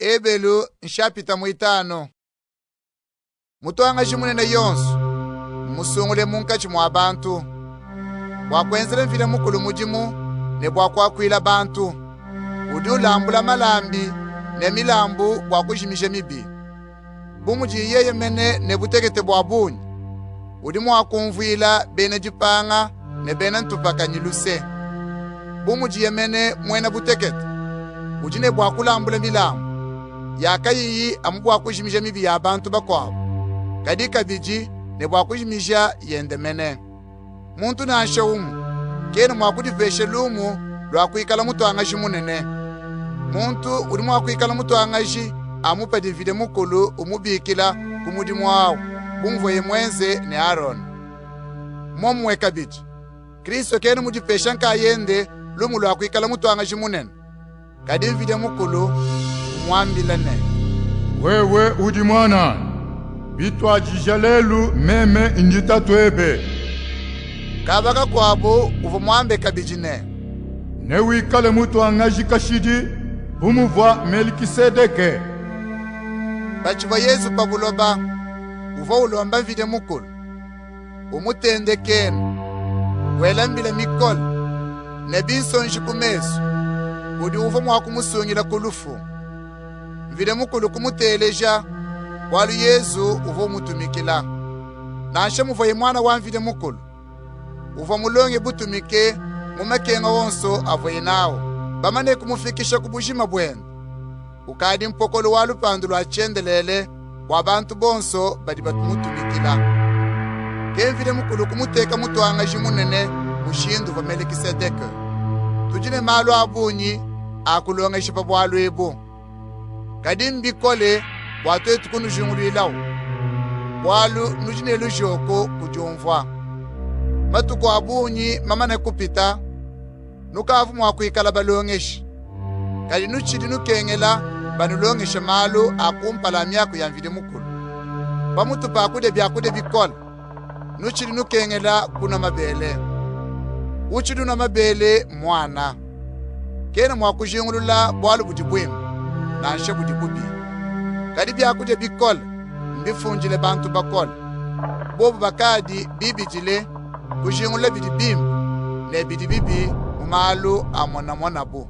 ebelu nshapita muitano. Mutuanga jimunene yonsu, musungule munkachi mwa bantu. Bwakwenzele mvile mukulu mujimu, ne bwakwakwila bantu. Udi ulambula malambi, ne milambu bwakujimishe mibi. Bumuji yeye mene ne butekete bwabunyi. Udi mwakumvwila bene jipanga, ne bene ntupaka nyiluse. Bumuji yemene mwena butekete. Ujine bwakulambula milambu. Yakayiyi amu bwakujimishe mibi ya bantu bakwabo. Kadika biji ne bwakujimisha yende mene. Muntu nansha umu, kene mwakudiveshe lumu lwakuikala mutuangaji munene. Muntu uli mwakuikala mutuangaji amupa divide mukulu umubikila kumudimu wawo, kumvoye mwenze ne Aaron. Momweka biji. Kristo kene mudivesha nkayende lumu lwakuikala mutuangaji munene. Kadivide mukulu umwambilane. Wewe udi mwana, bitwa jijalelu meme indita twebe. Kabaka kwabo uvo mwambe kabijine. Ne wikale mutuangaji kashidi umuvwa Melkisedeke. Bachiva Yesu pabuloba uvo ulomba vide mukulu. Umutende kenu. Welambile mikol. Nebisonji kumesu. Udi uvo mwakumusungila kulufu. Vide mukulu kumuteleja. Walu Yesu uvo mutumikila. Nanshe muvoye mwana wa vide mukulu. Uva mulonge butumike mumakenga wonso avoye nawo. Bamane kumufikisha kubujima bwenu. Ukadi mpokolo walu pandu lwa chendelele wa bantu bonso badi batumutumikila. Kenvile mukulu kumuteka mutuangaji munene mushindu va Melkisedeke. Tujine malu abunyi akulonga shipa bwalu ebu. Kadi mbikole watu etu kunu jungulwilawo. Bwalu nujine lujoko kujumvwa. Matuko abunyi mama ne kupita nukavu mwakuikala balongeshi. Kali nuchidi nukengela banulongeshe malu akumpala myako ya mvide mukulu. Bamutu pakude byakude bikola. Nuchidi nukengela kuna mabele. Uchidu na mabele mwana. Kene mwakujingulula bwalu budibwemu na nshe budibubi. Kali byakude bikola mbifunjile bantu bakola. Bobu bakadi bibi jile kujingula bidibimbu ne bidibibi mumalu amona mona bu.